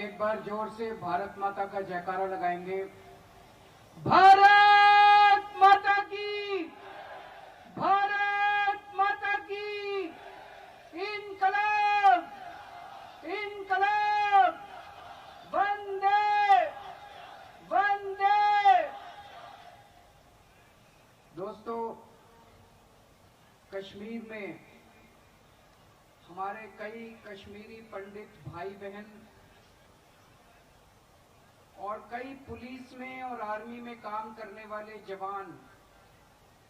एक बार जोर से भारत माता का जयकारा लगाएंगे। भारत माता की, भारत माता की, इनकलाब, इनकलाब, वंदे वंदे। दोस्तों, कश्मीर में हमारे कई कश्मीरी पंडित भाई बहन और कई पुलिस में और आर्मी में काम करने वाले जवान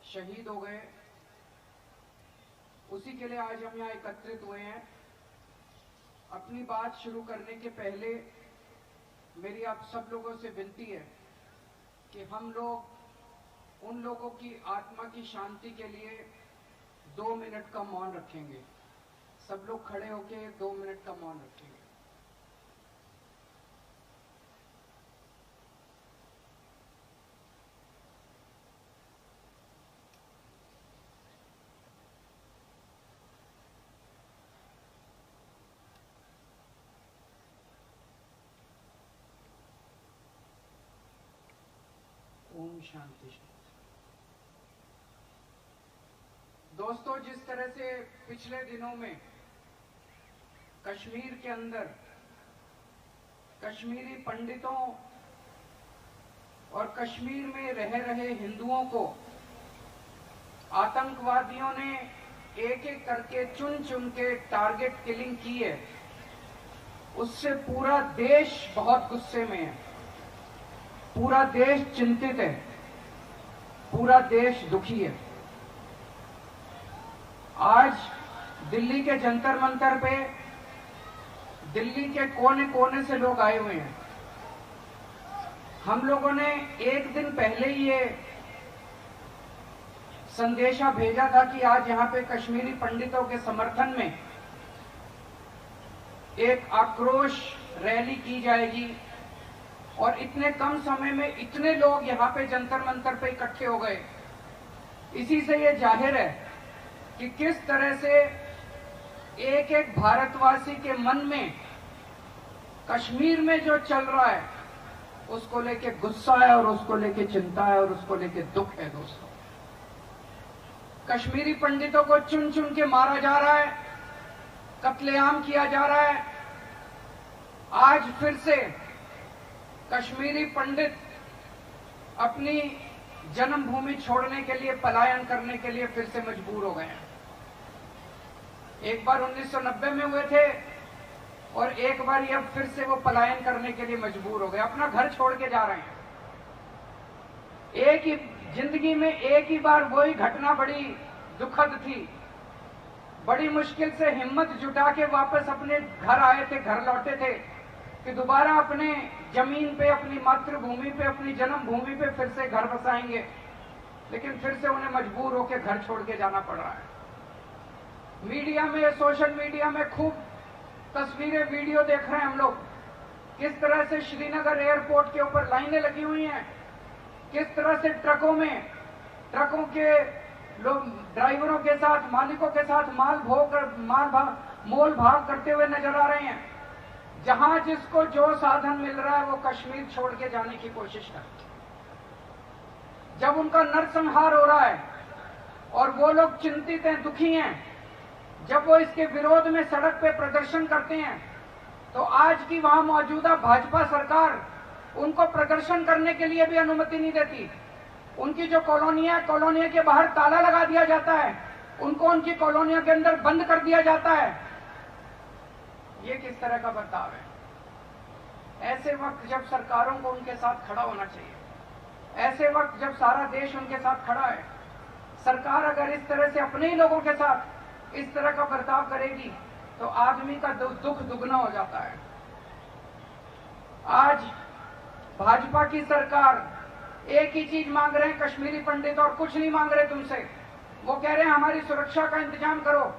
शहीद हो गए। उसी के लिए आज हम यहाँ एकत्रित हुए हैं। अपनी बात शुरू करने के पहले मेरी आप सब लोगों से विनती है कि हम लोग उन लोगों की आत्मा की शांति के लिए 2 मिनट का मौन रखेंगे। सब लोग खड़े होकर 2 मिनट का मौन रखेंगे। ओम शांति शांति। दोस्तों, जिस तरह से पिछले दिनों में कश्मीर के अंदर कश्मीरी पंडितों और कश्मीर में रह रहे हिंदुओं को आतंकवादियों ने एक एक करके चुन चुन के टारगेट किलिंग की है, उससे पूरा देश बहुत गुस्से में है। पूरा देश चिंतित है, पूरा देश दुखी है। आज दिल्ली के जंतर मंतर पे दिल्ली के कोने कोने से लोग आए हुए हैं। हम लोगों ने एक दिन पहले ही ये संदेशा भेजा था कि आज यहाँ पे कश्मीरी पंडितों के समर्थन में एक आक्रोश रैली की जाएगी और इतने कम समय में इतने लोग यहाँ पे जंतर मंतर पे इकट्ठे हो गए। इसी से ये जाहिर है कि किस तरह से एक एक भारतवासी के मन में कश्मीर में जो चल रहा है उसको लेके गुस्सा है और उसको लेके चिंता है और उसको लेके दुख है। दोस्तों, कश्मीरी पंडितों को चुन चुन के मारा जा रहा है, कत्लेआम किया जा रहा है। आज फिर से कश्मीरी पंडित अपनी जन्मभूमि छोड़ने के लिए, पलायन करने के लिए फिर से मजबूर हो गए हैं। एक बार 1990 में हुए थे और एक बार अब फिर से वो पलायन करने के लिए मजबूर हो गए, अपना घर छोड़ के जा रहे हैं। एक ही जिंदगी में एक ही बार वही घटना बड़ी दुखद थी। बड़ी मुश्किल से हिम्मत जुटा के वापस अपने घर आए थे, घर लौटे थे कि दोबारा अपने जमीन पे, अपनी मातृभूमि पे, अपनी जन्मभूमि पे फिर से घर बसाएंगे, लेकिन फिर से उन्हें मजबूर होकर घर छोड़ के जाना पड़ रहा है। मीडिया में, सोशल मीडिया में खूब तस्वीरें, वीडियो देख रहे हैं हम लोग, किस तरह से श्रीनगर एयरपोर्ट के ऊपर लाइनें लगी हुई हैं, किस तरह से ट्रकों के लोग ड्राइवरों के साथ, मालिकों के साथ मोल भाव करते हुए नजर आ रहे हैं। जहां जिसको जो साधन मिल रहा है वो कश्मीर छोड़ के जाने की कोशिश करते हैं। जब उनका नरसंहार हो रहा है और वो लोग चिंतित हैं, दुखी हैं, जब वो इसके विरोध में सड़क पे प्रदर्शन करते हैं, तो आज की वहां मौजूदा भाजपा सरकार उनको प्रदर्शन करने के लिए भी अनुमति नहीं देती। उनकी जो कॉलोनियां, कॉलोनियों के बाहर ताला लगा दिया जाता है, उनको उनकी कॉलोनियों के अंदर बंद कर दिया जाता है। ये किस तरह का बर्ताव है? ऐसे वक्त जब सरकारों को उनके साथ खड़ा होना चाहिए, ऐसे वक्त जब सारा देश उनके साथ खड़ा है, सरकार अगर इस तरह से अपने ही लोगों के साथ इस तरह का बर्ताव करेगी तो आदमी का दुख दुगना हो जाता है। आज भाजपा की सरकार एक ही चीज मांग रहे हैं कश्मीरी पंडित, और कुछ नहीं मांग रहे तुमसे। वो कह रहे हैं हमारी सुरक्षा का इंतजाम करो।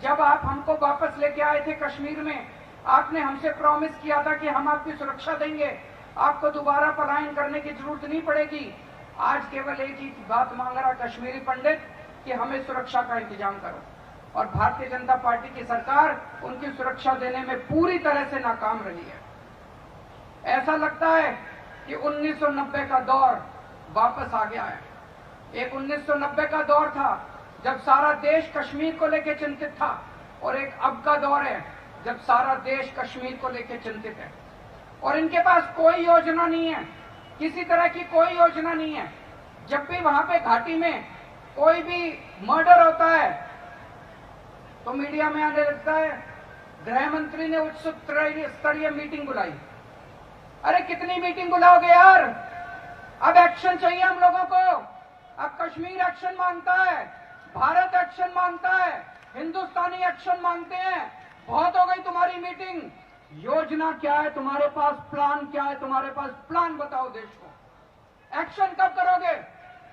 जब आप हमको वापस लेके आए थे कश्मीर में, आपने हमसे प्रॉमिस किया था कि हम आपकी सुरक्षा देंगे, आपको दोबारा पलायन करने की जरूरत नहीं पड़ेगी। आज केवल एक ही बात मांग रहा कश्मीरी पंडित कि हमें सुरक्षा का इंतजाम करो, और भारतीय जनता पार्टी की सरकार उनकी सुरक्षा देने में पूरी तरह से नाकाम रही है। ऐसा लगता है कि 1990 का दौर वापस आ गया है। एक 1990 का दौर था जब सारा देश कश्मीर को लेकर चिंतित था, और एक अब का दौर है जब सारा देश कश्मीर को लेकर चिंतित है। और इनके पास कोई योजना नहीं है, किसी तरह की कोई योजना नहीं है। जब भी वहां पे घाटी में कोई भी मर्डर होता है तो मीडिया में आने लगता है गृह मंत्री ने उच्च स्तरीय मीटिंग बुलाई। अरे कितनी मीटिंग बुलाओगे यार? अब एक्शन चाहिए हम लोगों को। अब कश्मीर एक्शन मांगता है, भारत एक्शन मांगता है, हिंदुस्तानी एक्शन मांगते हैं। बहुत हो गई तुम्हारी मीटिंग। योजना क्या है तुम्हारे पास? प्लान क्या है तुम्हारे पास? प्लान बताओ देश को। एक्शन कब करोगे?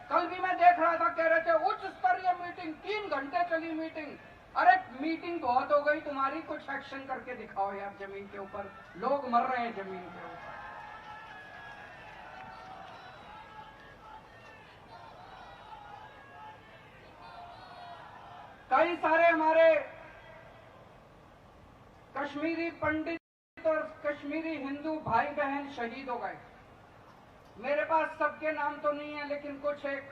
कल भी मैं देख रहा था, कह रहे थे उच्च स्तरीय मीटिंग, 3 घंटे चली मीटिंग। अरे मीटिंग बहुत हो गई तुम्हारी, कुछ एक्शन करके दिखाओ यार। जमीन के ऊपर लोग मर रहे हैं, जमीन के ऊपर। कई सारे हमारे कश्मीरी पंडित और कश्मीरी हिंदू भाई बहन शहीद हो गए। मेरे पास सबके नाम तो नहीं है, लेकिन कुछ एक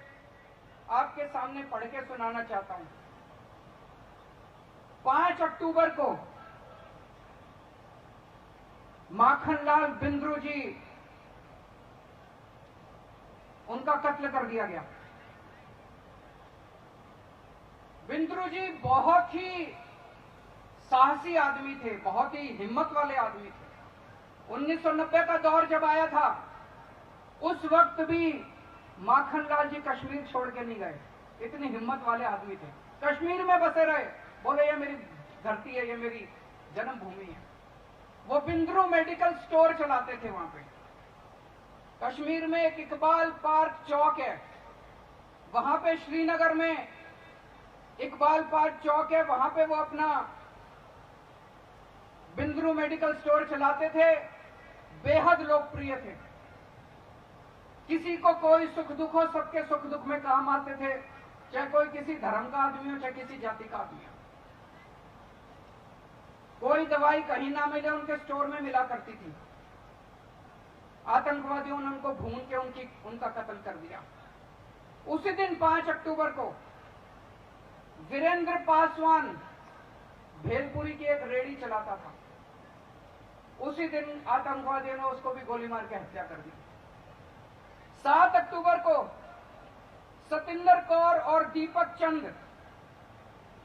आपके सामने पढ़ के सुनाना चाहता हूं। 5 अक्टूबर को माखनलाल बिंद्रू जी, उनका कत्ल कर दिया गया। बिंद्रू जी बहुत ही साहसी आदमी थे, बहुत ही हिम्मत वाले आदमी थे। 1990 का दौर जब आया था, उस वक्त भी माखनलाल जी कश्मीर छोड़ के नहीं गए। इतनी हिम्मत वाले आदमी थे, कश्मीर में बसे रहे। बोले ये मेरी धरती है, ये मेरी जन्मभूमि है। वो बिंद्रू मेडिकल स्टोर चलाते थे वहां पे। कश्मीर में एक इकबाल पार्क चौक है, वहां पे श्रीनगर में इकबाल पार्क चौक है, वहां पे वो अपना बिंद्रू मेडिकल स्टोर चलाते थे। बेहद लोकप्रिय थे। किसी को कोई सुख दुख हो, सबके सुख दुख में काम आते थे, चाहे कोई किसी धर्म का आदमी हो, चाहे किसी जाति का आदमी हो। कोई दवाई कहीं ना मिले, उनके स्टोर में मिला करती थी। आतंकवादियों ने उनको भून के उनका कत्ल कर दिया। उसी दिन 5 अक्टूबर को वीरेंद्र पासवान भेलपुरी की एक रेडी चलाता था। उसी दिन आतंकवादियों ने उसको भी गोली मार के हत्या कर दी। 7 अक्टूबर को सतिंदर कौर और दीपक चंद,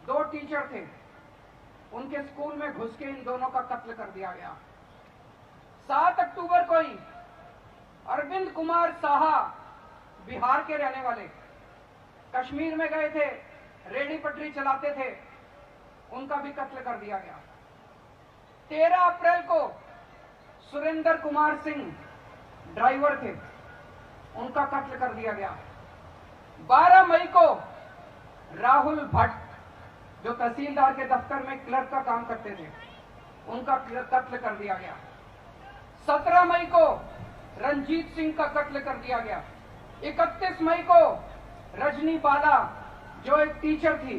2 टीचर थे, उनके स्कूल में घुस के इन दोनों का कत्ल कर दिया गया। 7 अक्टूबर को ही अरविंद कुमार साहा, बिहार के रहने वाले, कश्मीर में गए थे, रेडी पटरी चलाते थे, उनका भी कत्ल कर दिया गया। 13 अप्रैल को सुरेंद्र कुमार सिंह ड्राइवर थे, उनका कत्ल कर दिया गया। 12 मई को राहुल भट्ट, जो तहसीलदार के दफ्तर में क्लर्क का काम करते थे, उनका कत्ल कर दिया गया। 17 मई को रंजीत सिंह का कत्ल कर दिया गया। 31 मई को रजनी बाला, जो एक टीचर थी,